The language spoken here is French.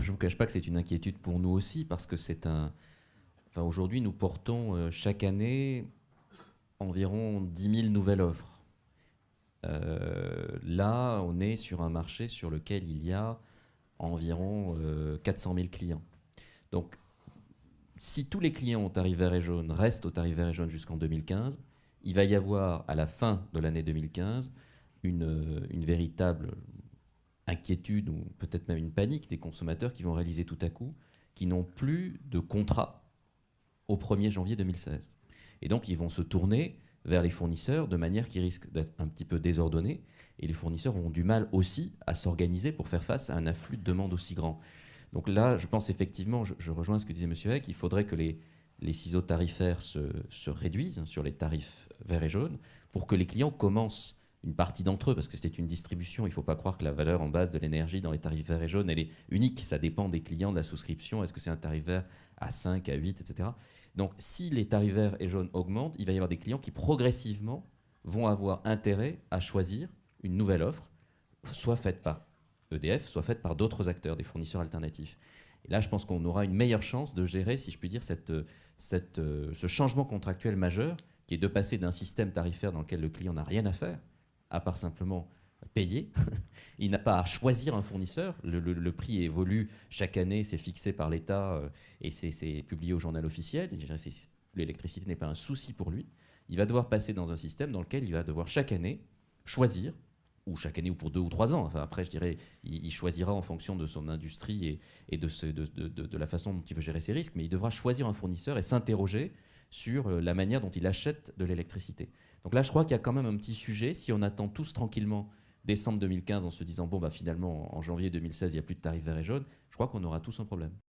je ne vous cache pas que c'est une inquiétude pour nous aussi, parce que enfin, aujourd'hui, nous portons chaque année environ 10 000 nouvelles offres. Là, on est sur un marché sur lequel il y a environ 400 000 clients. Donc, si tous les clients au tarif vert et jaune restent au tarif vert et jaune jusqu'en 2015, il va y avoir à la fin de l'année 2015 une véritable inquiétude ou peut-être même une panique des consommateurs qui vont réaliser tout à coup qu'ils n'ont plus de contrat au 1er janvier 2016. Et donc ils vont se tourner vers les fournisseurs de manière qui risque d'être un petit peu désordonnée, et les fournisseurs auront du mal aussi à s'organiser pour faire face à un afflux de demandes aussi grand. Donc là, je pense effectivement, je rejoins ce que disait M. Eck, il faudrait que les ciseaux tarifaires se réduisent sur les tarifs verts et jaunes pour que les clients commencent, une partie d'entre eux, parce que c'est une distribution, il ne faut pas croire que la valeur en base de l'énergie dans les tarifs verts et jaunes, elle est unique, ça dépend des clients, de la souscription, est-ce que c'est un tarif vert à 5, à 8, etc. Donc si les tarifs verts et jaunes augmentent, il va y avoir des clients qui progressivement vont avoir intérêt à choisir une nouvelle offre, soit faite par EDF, soit faite par d'autres acteurs, des fournisseurs alternatifs. Et là, je pense qu'on aura une meilleure chance de gérer, si je puis dire, ce changement contractuel majeur, qui est de passer d'un système tarifaire dans lequel le client n'a rien à faire, à part simplement payer. Il n'a pas à choisir un fournisseur. Le prix évolue chaque année, c'est fixé par l'État et c'est publié au journal officiel. L'électricité n'est pas un souci pour lui. Il va devoir passer dans un système dans lequel il va devoir chaque année choisir, ou chaque année ou pour 2 ou 3 ans. Enfin, après, je dirais, il choisira en fonction de son industrie et de la façon dont il veut gérer ses risques, mais il devra choisir un fournisseur et s'interroger sur la manière dont il achète de l'électricité. Donc là, je crois qu'il y a quand même un petit sujet. Si on attend tous tranquillement décembre 2015 en se disant, bon, bah, finalement, en janvier 2016, il n'y a plus de tarifs vert et jaune, je crois qu'on aura tous un problème.